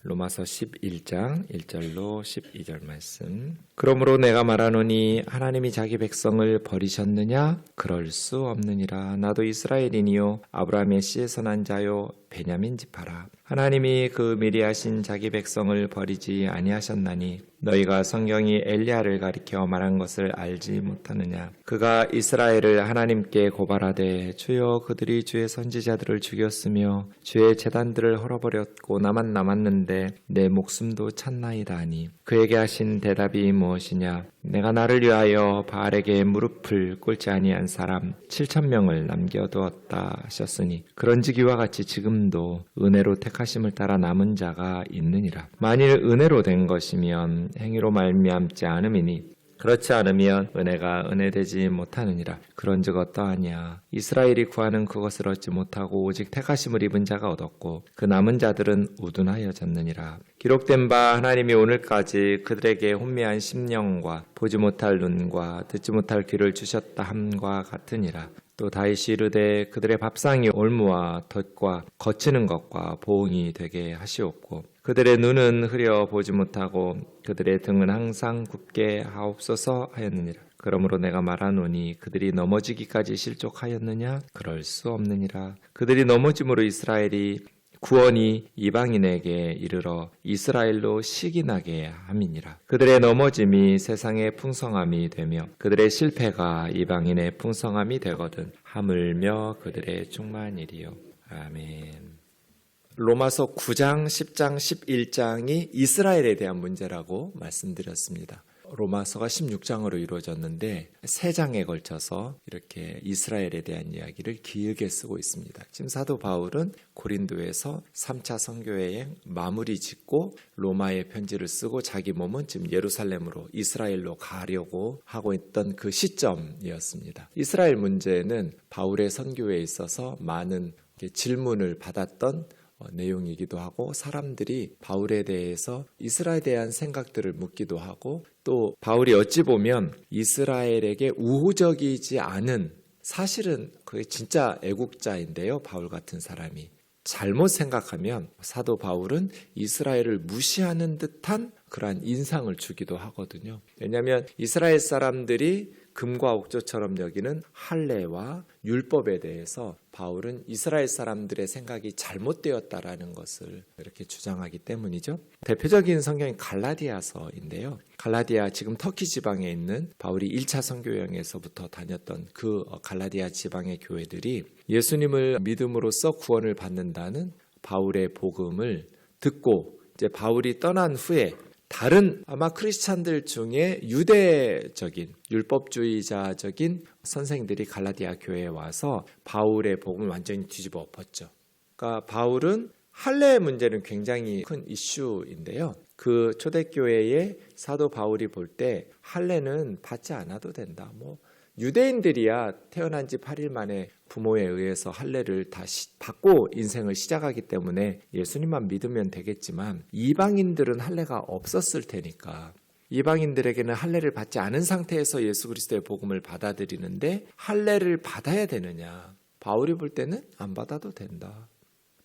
로마서 11장 1절로 12절 말씀. 그러므로 내가 말하노니 하나님이 자기 백성을 버리셨느냐? 그럴 수 없느니라. 나도 이스라엘이니요 아브라함의 씨에서 난 자요 베냐민 지파라. 하나님이 그 미리 하신 자기 백성을 버리지 아니하셨나니 너희가 성경이 엘리야를 가리켜 말한 것을 알지 못하느냐? 그가 이스라엘을 하나님께 고발하되 주여 그들이 주의 선지자들을 죽였으며 주의 제단들을 헐어버렸고 나만 남았는데 내 목숨도 찼나이다 하니 그에게 하신 대답이 무엇이냐? 내가 나를 위하여 바알에게 무릎을 꿇지 아니한 사람 7,000명을 남겨두었다 하셨으니 그런즉 이와 같이 지금도 은혜로 택하심을 따라 남은 자가 있느니라. 만일 은혜로 된 것이면 행위로 말미암지 않음이니 그렇지 않으면 은혜가 은혜되지 못하느니라. 그런즉 어떠하냐? 이스라엘이 구하는 그것을 얻지 못하고 오직 택하심을 입은 자가 얻었고 그 남은 자들은 우둔하여졌느니라. 기록된 바 하나님이 오늘까지 그들에게 혼미한 심령과 보지 못할 눈과 듣지 못할 귀를 주셨다 함과 같으니라. 또 다윗이 이르되 그들의 밥상이 올무와 덫과 거치는 것과 보응이 되게 하시옵고 그들의 눈은 흐려 보지 못하고 그들의 등은 항상 굽게 하옵소서 하였느니라. 그러므로 내가 말하노니 그들이 넘어지기까지 실족하였느냐? 그럴 수 없느니라. 그들이 넘어짐으로 이스라엘이 구원이 이방인에게 이르러 이스라엘로 시기나게 함이니라. 그들의 넘어짐이 세상의 풍성함이 되며 그들의 실패가 이방인의 풍성함이 되거든 하물며 그들의 충만이리요. 아멘. 로마서 9장, 10장, 11장이 이스라엘에 대한 문제라고 말씀드렸습니다. 로마서가 16장으로 이루어졌는데 3장에 걸쳐서 이렇게 이스라엘에 대한 이야기를 길게 쓰고 있습니다. 지금 사도 바울은 고린도에서 3차 선교여행 마무리 짓고 로마에 편지를 쓰고 자기 몸은 지금 예루살렘으로 이스라엘로 가려고 하고 있던 그 시점이었습니다. 이스라엘 문제는 바울의 선교에 있어서 많은 질문을 받았던 내용이기도 하고 사람들이 바울에 대해서 이스라엘에 대한 생각들을 묻기도 하고 또 바울이 어찌 보면 이스라엘에게 우호적이지 않은 사실은 그게 진짜 애국자인데요. 바울 같은 사람이 잘못 생각하면 사도 바울은 이스라엘을 무시하는 듯한 그러한 인상을 주기도 하거든요. 왜냐하면 이스라엘 사람들이 금과 옥조처럼 여기는 할례와 율법에 대해서 바울은 이스라엘 사람들의 생각이 잘못되었다라는 것을 이렇게 주장하기 때문이죠. 대표적인 성경이 갈라디아서인데요. 갈라디아 지금 터키 지방에 있는 바울이 1차 선교 여행에서부터 다녔던 그 갈라디아 지방의 교회들이 예수님을 믿음으로써 구원을 받는다는 바울의 복음을 듣고 이제 바울이 떠난 후에 다른 아마 크리스찬들 중에 유대적인 율법주의자적인 선생들이 갈라디아 교회에 와서 바울의 복음을 완전히 뒤집어 엎었죠. 그러니까 바울은 할례 문제는 굉장히 큰 이슈인데요. 그 초대교회의 사도 바울이 볼 때 할례는 받지 않아도 된다. 유대인들이야 태어난 지 8일 만에 부모에 의해서 할례를 다시 받고 인생을 시작하기 때문에 예수님만 믿으면 되겠지만 이방인들은 할례가 없었을 테니까 이방인들에게는 할례를 받지 않은 상태에서 예수 그리스도의 복음을 받아들이는데 할례를 받아야 되느냐? 바울이 볼 때는 안 받아도 된다.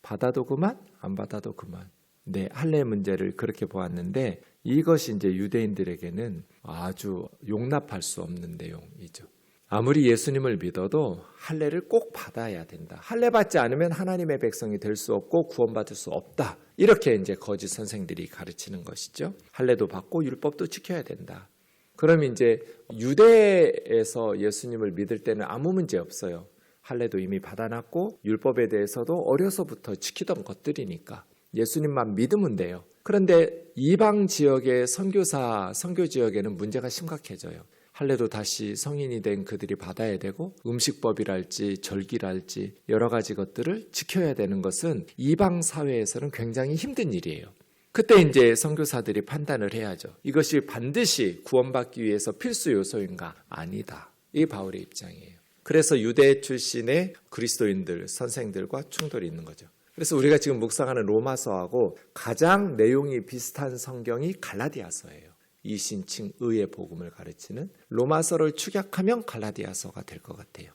받아도 그만, 안 받아도 그만. 네, 할례 문제를 그렇게 보았는데 이것이 이제 유대인들에게는 아주 용납할 수 없는 내용이죠. 아무리 예수님을 믿어도 할례를 꼭 받아야 된다. 할례 받지 않으면 하나님의 백성이 될 수 없고 구원받을 수 없다. 이렇게 이제 거짓 선생들이 가르치는 것이죠. 할례도 받고 율법도 지켜야 된다. 그럼 이제 유대에서 예수님을 믿을 때는 아무 문제 없어요. 할례도 이미 받아놨고 율법에 대해서도 어려서부터 지키던 것들이니까 예수님만 믿으면 돼요. 그런데 이방 지역의 선교 지역에는 문제가 심각해져요. 할례도 다시 성인이 된 그들이 받아야 되고 음식법이랄지 절기랄지 여러 가지 것들을 지켜야 되는 것은 이방 사회에서는 굉장히 힘든 일이에요. 그때 이제 선교사들이 판단을 해야죠. 이것이 반드시 구원받기 위해서 필수 요소인가? 아니다. 이 바울의 입장이에요. 그래서 유대 출신의 그리스도인들, 선생들과 충돌이 있는 거죠. 그래서 우리가 지금 묵상하는 로마서하고 가장 내용이 비슷한 성경이 갈라디아서예요. 이신칭 의의 복음을 가르치는 로마서를 축약하면 갈라디아서가 될 것 같아요.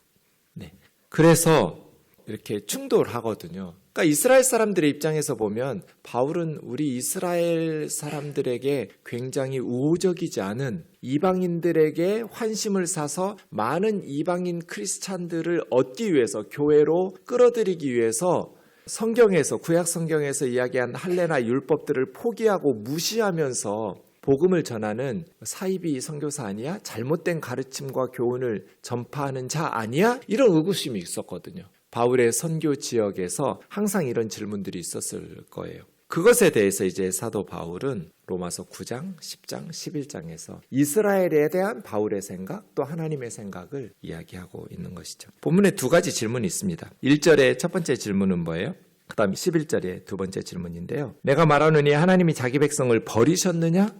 네. 그래서 이렇게 충돌하거든요. 그러니까 이스라엘 사람들의 입장에서 보면 바울은 우리 이스라엘 사람들에게 굉장히 우호적이지 않은 이방인들에게 환심을 사서 많은 이방인 크리스찬들을 얻기 위해서 교회로 끌어들이기 위해서 성경에서 구약 성경에서 이야기한 할례나 율법들을 포기하고 무시하면서 복음을 전하는 사이비 선교사 아니야? 잘못된 가르침과 교훈을 전파하는 자 아니야? 이런 의구심이 있었거든요. 바울의 선교 지역에서 항상 이런 질문들이 있었을 거예요. 그것에 대해서 이제 사도 바울은 로마서 9장, 10장, 11장에서 이스라엘에 대한 바울의 생각 또 하나님의 생각을 이야기하고 있는 것이죠. 본문에 두 가지 질문이 있습니다. 1절의 첫 번째 질문은 뭐예요? 그 다음 11절의 두 번째 질문인데요. 내가 말하노니 하나님이 자기 백성을 버리셨느냐?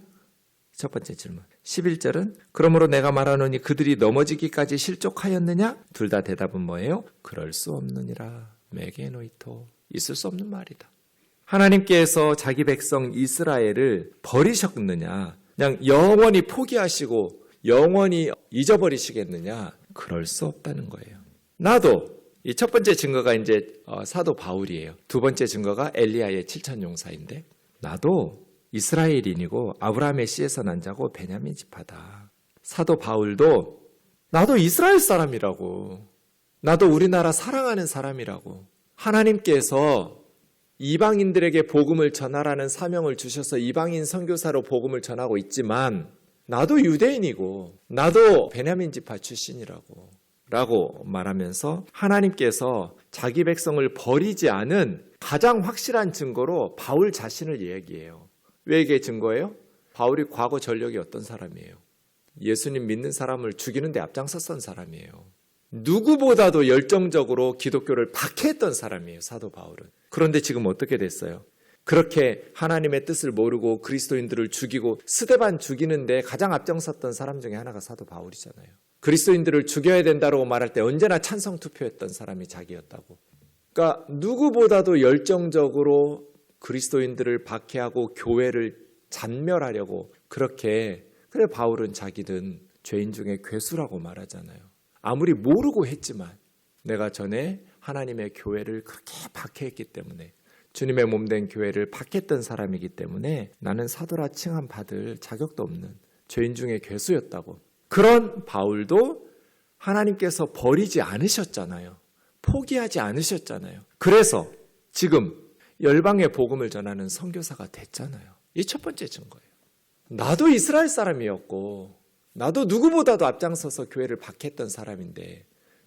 첫 번째 질문. 11절은 그러므로 내가 말하노니 그들이 넘어지기까지 실족하였느냐? 둘 다 대답은 뭐예요? 그럴 수 없느니라. 메게노이토. 있을 수 없는 말이다. 하나님께서 자기 백성 이스라엘을 버리셨느냐? 그냥 영원히 포기하시고 영원히 잊어버리시겠느냐? 그럴 수 없다는 거예요. 나도 이 첫 번째 증거가 이제 사도 바울이에요. 두 번째 증거가 엘리야의 7천 용사인데 나도 이스라엘인이고 아브라함의 씨에서 난 자고 베냐민 지파다. 사도 바울도 나도 이스라엘 사람이라고. 나도 우리나라 사랑하는 사람이라고. 하나님께서 이방인들에게 복음을 전하라는 사명을 주셔서 이방인 선교사로 복음을 전하고 있지만 나도 유대인이고 나도 베냐민 지파 출신이라고 라고 말하면서 하나님께서 자기 백성을 버리지 않은 가장 확실한 증거로 바울 자신을 얘기해요. 왜 이게 증거예요? 바울이 과거 전력이 어떤 사람이에요? 예수님 믿는 사람을 죽이는 데 앞장섰던 사람이에요. 누구보다도 열정적으로 기독교를 박해했던 사람이에요. 사도 바울은. 그런데 지금 어떻게 됐어요? 그렇게 하나님의 뜻을 모르고 그리스도인들을 죽이고 스데반 죽이는데 가장 앞장섰던 사람 중에 하나가 사도 바울이잖아요. 그리스도인들을 죽여야 된다고 말할 때 언제나 찬성 투표했던 사람이 자기였다고. 그러니까 누구보다도 열정적으로 그리스도인들을 박해하고 교회를 잔멸하려고 그렇게 그래 바울은 자기는 죄인 중에 괴수라고 말하잖아요. 아무리 모르고 했지만 내가 전에 하나님의 교회를 그렇게 박해했기 때문에 주님의 몸된 교회를 박해했던 사람이기 때문에 나는 사도라 칭함 받을 자격도 없는 죄인 중에 괴수였다고. 그런 바울도 하나님께서 버리지 않으셨잖아요. 포기하지 않으셨잖아요. 그래서 지금 열방의 복음을 전하는 선교사가 됐잖아요. 이 첫 번째 증거예요. 나도 이스라엘 사람이었고 나도 누구보다도 앞장서서 교회를 박했던 사람인데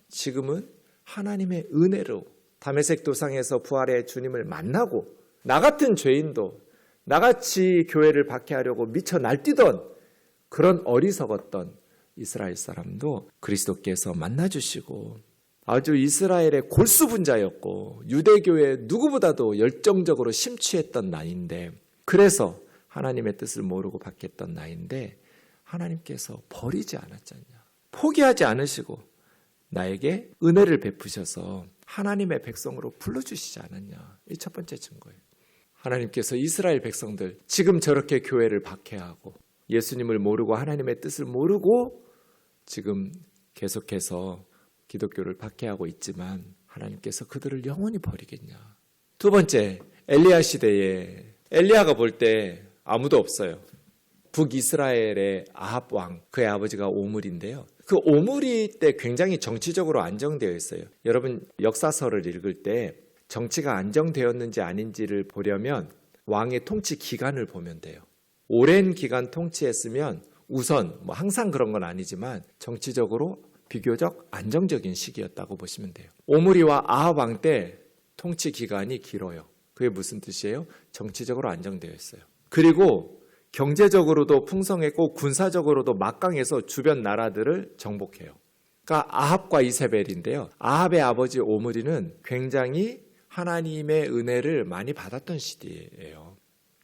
지금은 하나님의 은혜로 다메섹 도상에서 부활의 주님을 만나고 나 같은 죄인도 나같이 교회를 박해하려고 미쳐 날뛰던 그런 어리석었던 이스라엘 사람도 그리스도께서 만나주시고 아주 이스라엘의 골수분자였고 유대교회 누구보다도 열정적으로 심취했던 나인데 그래서 하나님의 뜻을 모르고 박했던 나인데 하나님께서 버리지 않았잖냐. 포기하지 않으시고 나에게 은혜를 베푸셔서 하나님의 백성으로 불러주시지 않았냐. 이 첫 번째 증거예요. 하나님께서 이스라엘 백성들 지금 저렇게 교회를 박해하고 예수님을 모르고 하나님의 뜻을 모르고 지금 계속해서 기독교를 박해하고 있지만 하나님께서 그들을 영원히 버리겠냐. 두 번째, 엘리야 시대에 엘리야가 볼 때 아무도 없어요. 북이스라엘의 아합 왕, 그의 아버지가 오므리인데요. 그 오므리 때 굉장히 정치적으로 안정되어 있어요. 여러분 역사서를 읽을 때 정치가 안정되었는지 아닌지를 보려면 왕의 통치 기간을 보면 돼요. 오랜 기간 통치했으면 우선 항상 그런 건 아니지만 정치적으로 비교적 안정적인 시기였다고 보시면 돼요. 오므리와 아합 왕 때 통치 기간이 길어요. 그게 무슨 뜻이에요? 정치적으로 안정되어 있어요. 그리고 경제적으로도 풍성했고 군사적으로도 막강해서 주변 나라들을 정복해요. 그러니까 아합과 이세벨인데요. 아합의 아버지 오므리는 굉장히 하나님의 은혜를 많이 받았던 시대예요.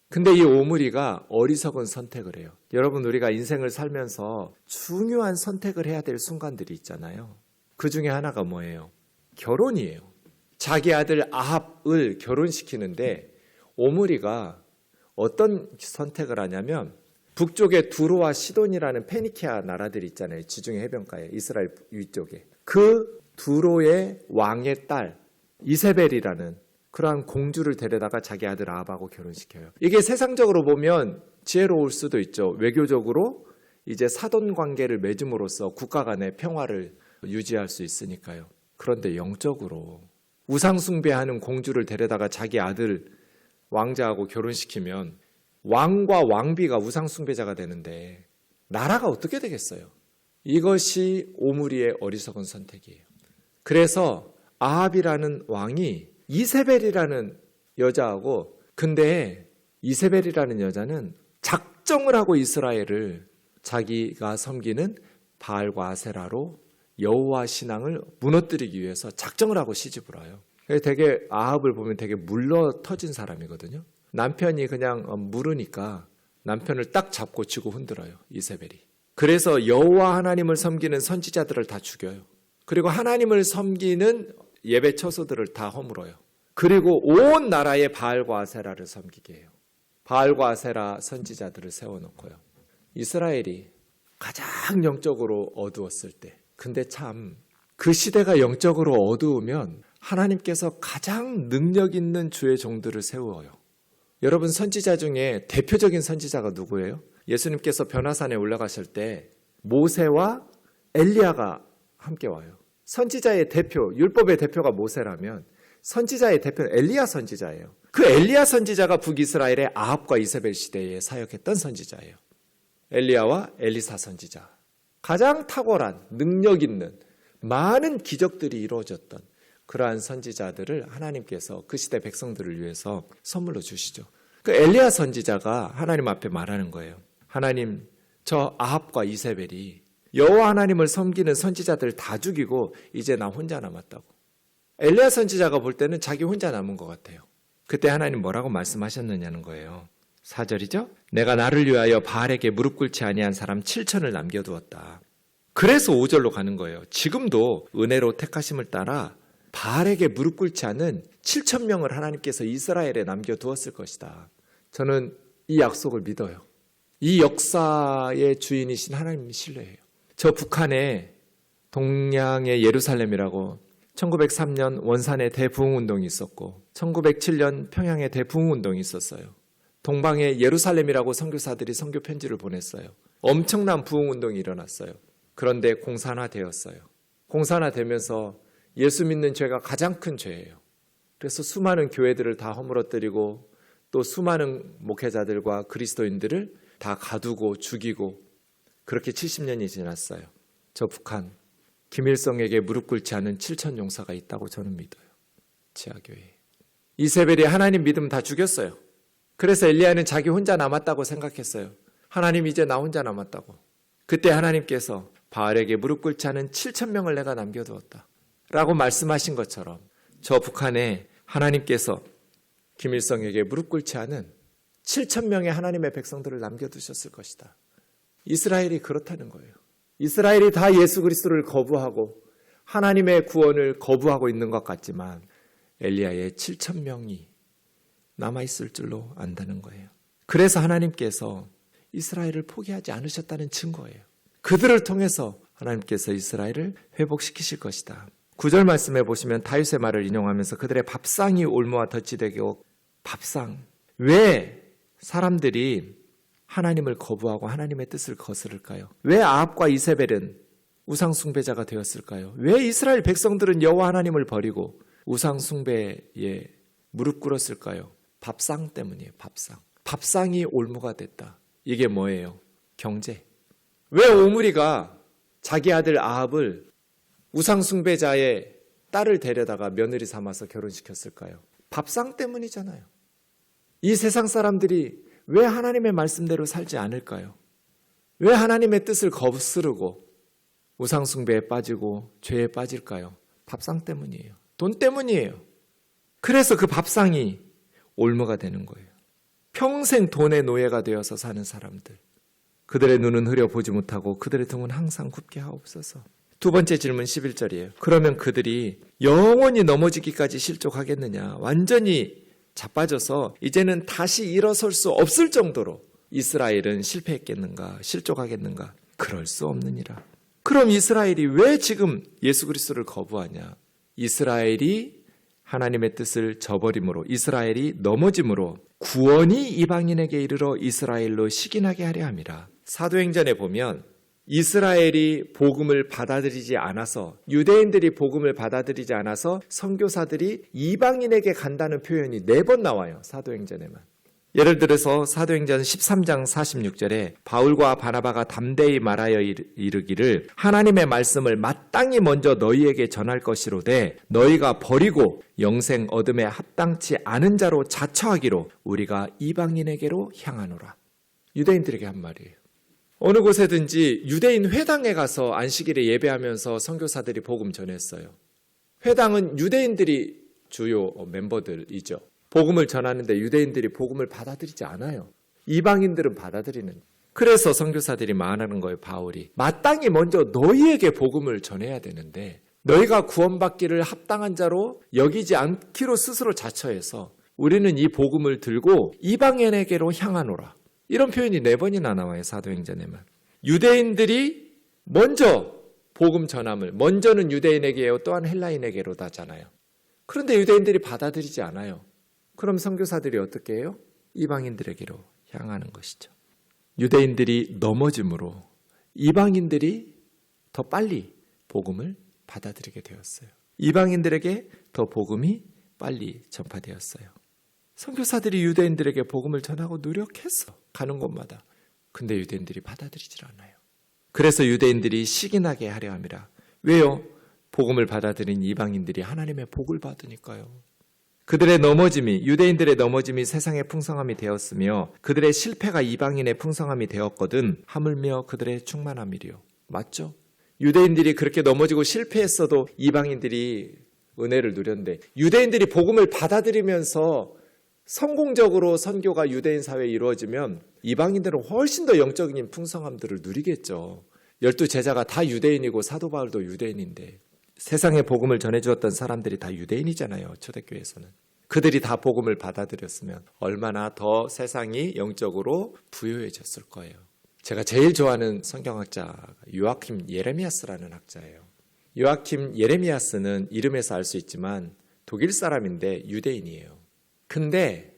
근데 이 오므리가 어리석은 선택을 해요. 여러분 우리가 인생을 살면서 중요한 선택을 해야 될 순간들이 있잖아요. 그 중에 하나가 뭐예요? 결혼이에요. 자기 아들 아합을 결혼시키는데 오므리가 어떤 선택을 하냐면 북쪽에 두로와 시돈이라는 페니키아 나라들이 있잖아요. 지중해 해변가에 이스라엘 위쪽에. 그 두로의 왕의 딸 이세벨이라는 그러한 공주를 데려다가 자기 아들 아합하고 결혼시켜요. 이게 세상적으로 보면 지혜로울 수도 있죠. 외교적으로 이제 사돈 관계를 맺음으로써 국가 간의 평화를 유지할 수 있으니까요. 그런데 영적으로 우상 숭배하는 공주를 데려다가 자기 아들 왕자하고 결혼시키면 왕과 왕비가 우상 숭배자가 되는데 나라가 어떻게 되겠어요? 이것이 오므리의 어리석은 선택이에요. 그래서 아합이라는 왕이 이세벨이라는 여자하고, 근데 이세벨이라는 여자는 작정을 하고 이스라엘을 자기가 섬기는 바알과 아세라로 여호와 신앙을 무너뜨리기 위해서 작정을 하고 시집을 와요. 되게 아합을 보면 되게 물러 터진 사람이거든요. 남편이 그냥 물으니까 남편을 딱 잡고 치고 흔들어요, 이세벨이. 그래서 여호와 하나님을 섬기는 선지자들을 다 죽여요. 그리고 하나님을 섬기는 예배 처소들을 다 허물어요. 그리고 온 나라의 바알과 아세라를 섬기게 해요. 바알과 아세라 선지자들을 세워놓고요. 이스라엘이 가장 영적으로 어두웠을 때, 근데 참 그 시대가 영적으로 어두우면 하나님께서 가장 능력 있는 주의 종들을 세워요. 여러분, 선지자 중에 대표적인 선지자가 누구예요? 예수님께서 변화산에 올라가실 때 모세와 엘리야가 함께 와요. 선지자의 대표, 율법의 대표가 모세라면 선지자의 대표는 엘리야 선지자예요. 그 엘리야 선지자가 북이스라엘의 아합과 이세벨 시대에 사역했던 선지자예요. 엘리야와 엘리사 선지자. 가장 탁월한, 능력 있는 많은 기적들이 이루어졌던 그러한 선지자들을 하나님께서 그 시대 백성들을 위해서 선물로 주시죠. 그 엘리야 선지자가 하나님 앞에 말하는 거예요. 하나님, 저 아합과 이세벨이 여호와 하나님을 섬기는 선지자들 다 죽이고 이제 나 혼자 남았다고. 엘리야 선지자가 볼 때는 자기 혼자 남은 것 같아요. 그때 하나님 뭐라고 말씀하셨느냐는 거예요. 4절이죠. 내가 나를 위하여 바알에게 무릎 꿇지 아니한 사람 7천을 남겨두었다. 그래서 5절로 가는 거예요. 지금도 은혜로 택하심을 따라 바알에게 무릎 꿇지 않은 7천 명을 하나님께서 이스라엘에 남겨두었을 것이다. 저는 이 약속을 믿어요. 이 역사의 주인이신 하나님을 신뢰해요. 저 북한에 동양의 예루살렘이라고 1903년 원산에 대부흥운동이 있었고 1907년 평양에 대부흥운동이 있었어요. 동방에 예루살렘이라고 선교사들이 선교 편지를 보냈어요. 엄청난 부흥운동이 일어났어요. 그런데 공산화되었어요. 공산화되면서 예수 믿는 죄가 가장 큰 죄예요. 그래서 수많은 교회들을 다 허물어뜨리고 또 수많은 목회자들과 그리스도인들을 다 가두고 죽이고 그렇게 70년이 지났어요. 저 북한 김일성에게 무릎 꿇지 않은 7천 용사가 있다고 저는 믿어요. 지하교회. 이세벨이 하나님 믿음 다 죽였어요. 그래서 엘리야는 자기 혼자 남았다고 생각했어요. 하나님 이제 나 혼자 남았다고. 그때 하나님께서 바알에게 무릎 꿇지 않은 7천 명을 내가 남겨두었다 라고 말씀하신 것처럼 저 북한에 하나님께서 김일성에게 무릎 꿇지 않은 7천 명의 하나님의 백성들을 남겨두셨을 것이다. 이스라엘이 그렇다는 거예요. 이스라엘이 다 예수 그리스도를 거부하고 하나님의 구원을 거부하고 있는 것 같지만 엘리야의 7천 명이 남아있을 줄로 안다는 거예요. 그래서 하나님께서 이스라엘을 포기하지 않으셨다는 증거예요. 그들을 통해서 하나님께서 이스라엘을 회복시키실 것이다. 9절 말씀에 보시면 다윗의 말을 인용하면서 그들의 밥상이 올무와 덫이 되고 밥상. 왜 사람들이 하나님을 거부하고 하나님의 뜻을 거스를까요? 왜 아합과 이세벨은 우상 숭배자가 되었을까요? 왜 이스라엘 백성들은 여호와 하나님을 버리고 우상 숭배에 무릎 꿇었을까요? 밥상 때문이에요. 밥상. 밥상이 올무가 됐다. 이게 뭐예요? 경제. 왜 오므리가 자기 아들 아합을 우상 숭배자의 딸을 데려다가 며느리 삼아서 결혼시켰을까요? 밥상 때문이잖아요. 이 세상 사람들이 왜 하나님의 말씀대로 살지 않을까요? 왜 하나님의 뜻을 거스르고 우상 숭배에 빠지고 죄에 빠질까요? 밥상 때문이에요. 돈 때문이에요. 그래서 그 밥상이 올무가 되는 거예요. 평생 돈의 노예가 되어서 사는 사람들. 그들의 눈은 흐려보지 못하고 그들의 등은 항상 굽게 하옵소서. 두 번째 질문 11절이에요. 그러면 그들이 영원히 넘어지기까지 실족하겠느냐? 완전히 자빠져서 이제는 다시 일어설 수 없을 정도로 이스라엘은 실패했겠는가? 실족하겠는가? 그럴 수 없느니라. 그럼 이스라엘이 왜 지금 예수 그리스도를 거부하냐? 이스라엘이 하나님의 뜻을 저버림으로 이스라엘이 넘어짐으로 구원이 이방인에게 이르러 이스라엘로 식인하게 하려 함이라. 사도행전에 보면 이스라엘이 복음을 받아들이지 않아서, 유대인들이 복음을 받아들이지 않아서 선교사들이 이방인에게 간다는 표현이 4번 나와요. 사도행전에만. 예를 들어서 사도행전 13장 46절에 바울과 바나바가 담대히 말하여 이르기를 하나님의 말씀을 마땅히 먼저 너희에게 전할 것이로되 너희가 버리고 영생 얻음에 합당치 않은 자로 자처하기로 우리가 이방인에게로 향하노라. 유대인들에게 한 말이에요. 어느 곳에든지 유대인 회당에 가서 안식일에 예배하면서 선교사들이 복음 전했어요. 회당은 유대인들이 주요 멤버들이죠. 복음을 전하는데 유대인들이 복음을 받아들이지 않아요. 이방인들은 받아들이는. 그래서 선교사들이 말하는 거예요. 바울이 마땅히 먼저 너희에게 복음을 전해야 되는데 너희가 구원받기를 합당한 자로 여기지 않기로 스스로 자처해서 우리는 이 복음을 들고 이방인에게로 향하노라. 이런 표현이 4번이나 나와요. 사도행전에만. 유대인들이 먼저 복음 전함을, 먼저는 유대인에게요 또한 헬라인에게로다잖아요. 그런데 유대인들이 받아들이지 않아요. 그럼 선교사들이 어떻게 해요? 이방인들에게로 향하는 것이죠. 유대인들이 넘어짐으로 이방인들이 더 빨리 복음을 받아들이게 되었어요. 이방인들에게 더 복음이 빨리 전파되었어요. 선교사들이 유대인들에게 복음을 전하고 노력했어. 가는 곳마다. 근데 유대인들이 받아들이질 않아요. 그래서 유대인들이 시기나게 하려 함이라. 왜요? 복음을 받아들인 이방인들이 하나님의 복을 받으니까요. 그들의 넘어짐이, 유대인들의 넘어짐이 세상의 풍성함이 되었으며 그들의 실패가 이방인의 풍성함이 되었거든 하물며 그들의 충만함이리요. 맞죠? 유대인들이 그렇게 넘어지고 실패했어도 이방인들이 은혜를 누렸는데 유대인들이 복음을 받아들이면서 성공적으로 선교가 유대인 사회에 이루어지면 이방인들은 훨씬 더 영적인 풍성함들을 누리겠죠. 12제자가 다 유대인이고 사도 바울도 유대인인데 세상에 복음을 전해주었던 사람들이 다 유대인이잖아요. 초대교회에서는. 그들이 다 복음을 받아들였으면 얼마나 더 세상이 영적으로 부유해졌을 거예요. 제가 제일 좋아하는 성경학자 요아킴 예레미야스라는 학자예요. 요아킴 예레미야스는 이름에서 알 수 있지만 독일 사람인데 유대인이에요. 근데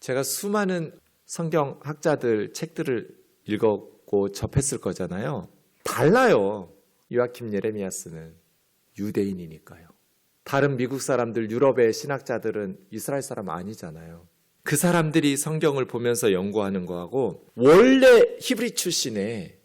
제가 수많은 성경학자들 책들을 읽었고 접했을 거잖아요. 달라요. 요아킴 예레미야스는 유대인이니까요. 다른 미국 사람들, 유럽의 신학자들은 이스라엘 사람 아니잖아요. 그 사람들이 성경을 보면서 연구하는 거하고 원래 히브리 출신의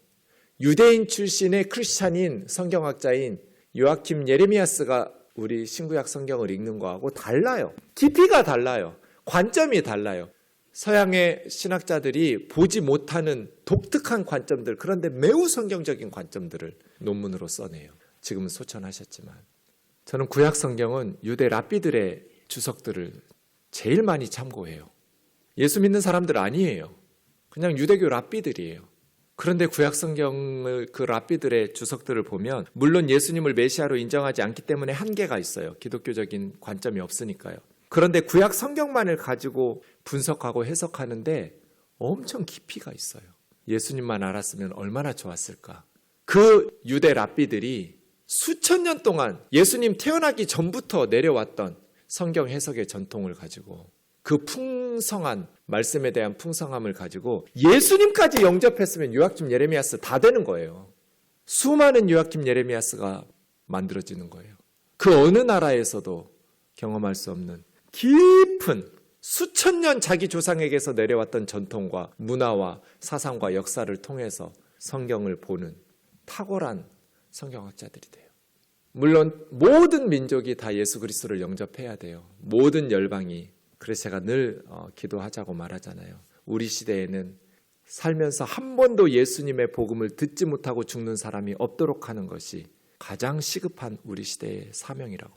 유대인 출신의 크리스찬인 성경학자인 요아킴 예레미야스가 우리 신구약 성경을 읽는 거하고 달라요. 깊이가 달라요. 관점이 달라요. 서양의 신학자들이 보지 못하는 독특한 관점들, 그런데 매우 성경적인 관점들을 논문으로 써내요. 지금은 소천하셨지만. 저는 구약 성경은 유대 랍비들의 주석들을 제일 많이 참고해요. 예수 믿는 사람들 아니에요. 그냥 유대교 랍비들이에요. 그런데 구약 성경을 그 랍비들의 주석들을 보면 물론 예수님을 메시아로 인정하지 않기 때문에 한계가 있어요. 기독교적인 관점이 없으니까요. 그런데 구약 성경만을 가지고 분석하고 해석하는데 엄청 깊이가 있어요. 예수님만 알았으면 얼마나 좋았을까. 그 유대 랍비들이 수천 년 동안 예수님 태어나기 전부터 내려왔던 성경 해석의 전통을 가지고 그 풍성한 말씀에 대한 풍성함을 가지고 예수님까지 영접했으면 요아킴 예레미야스 다 되는 거예요. 수많은 요아킴 예레미야스가 만들어지는 거예요. 그 어느 나라에서도 경험할 수 없는 깊은 수천 년 자기 조상에게서 내려왔던 전통과 문화와 사상과 역사를 통해서 성경을 보는 탁월한 성경학자들이 돼요. 물론 모든 민족이 다 예수 그리스도를 영접해야 돼요. 모든 열방이. 그래서 제가 늘 기도하자고 말하잖아요. 우리 시대에는 살면서 한 번도 예수님의 복음을 듣지 못하고 죽는 사람이 없도록 하는 것이 가장 시급한 우리 시대의 사명이라고.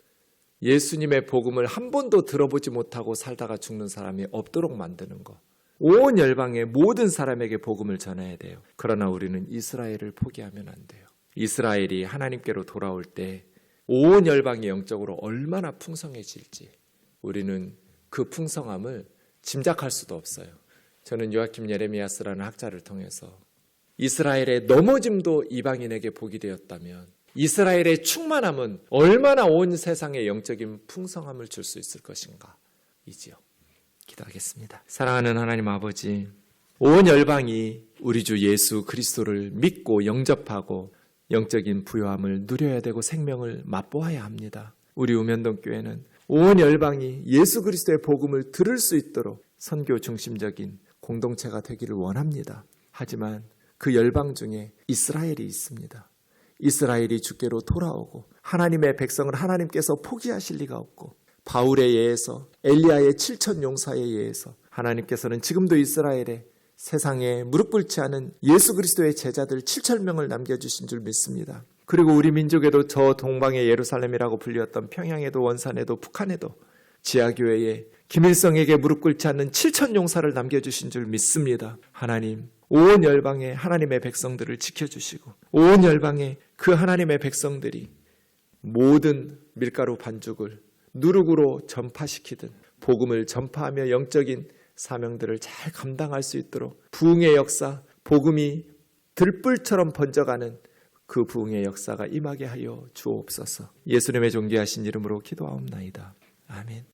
예수님의 복음을 한 번도 들어보지 못하고 살다가 죽는 사람이 없도록 만드는 것. 온 열방의 모든 사람에게 복음을 전해야 돼요. 그러나 우리는 이스라엘을 포기하면 안 돼요. 이스라엘이 하나님께로 돌아올 때 온 열방이 영적으로 얼마나 풍성해질지 우리는 그 풍성함을 짐작할 수도 없어요. 저는 요아킴 예레미야스라는 학자를 통해서 이스라엘의 넘어짐도 이방인에게 복이 되었다면 이스라엘의 충만함은 얼마나 온 세상에 영적인 풍성함을 줄 수 있을 것인가 이지요. 기도하겠습니다. 사랑하는 하나님 아버지, 온 열방이 우리 주 예수 그리스도를 믿고 영접하고 영적인 부요함을 누려야 되고 생명을 맛보아야 합니다. 우리 우면동교회는 온 열방이 예수 그리스도의 복음을 들을 수 있도록 선교 중심적인 공동체가 되기를 원합니다. 하지만 그 열방 중에 이스라엘이 있습니다. 이스라엘이 주께로 돌아오고 하나님의 백성을 하나님께서 포기하실 리가 없고, 바울에 의해서 엘리야의 7천 용사에 의해서 하나님께서는 지금도 이스라엘에 세상에 무릎 꿇지 않은 예수 그리스도의 제자들 7천 명을 남겨주신 줄 믿습니다. 그리고 우리 민족에도 저 동방의 예루살렘이라고 불렸던 평양에도 원산에도 북한에도 지하교회에 김일성에게 무릎 꿇지 않는 7천 용사를 남겨주신 줄 믿습니다. 하나님, 온 열방의 하나님의 백성들을 지켜주시고 온 열방의 그 하나님의 백성들이 모든 밀가루 반죽을 누룩으로 전파시키든 복음을 전파하며 영적인 사명들을 잘 감당할 수 있도록 부흥의 역사, 복음이 들불처럼 번져가는 그 부흥의 역사가 임하게 하여 주옵소서. 예수님의 존귀하신 이름으로 기도하옵나이다. 아멘.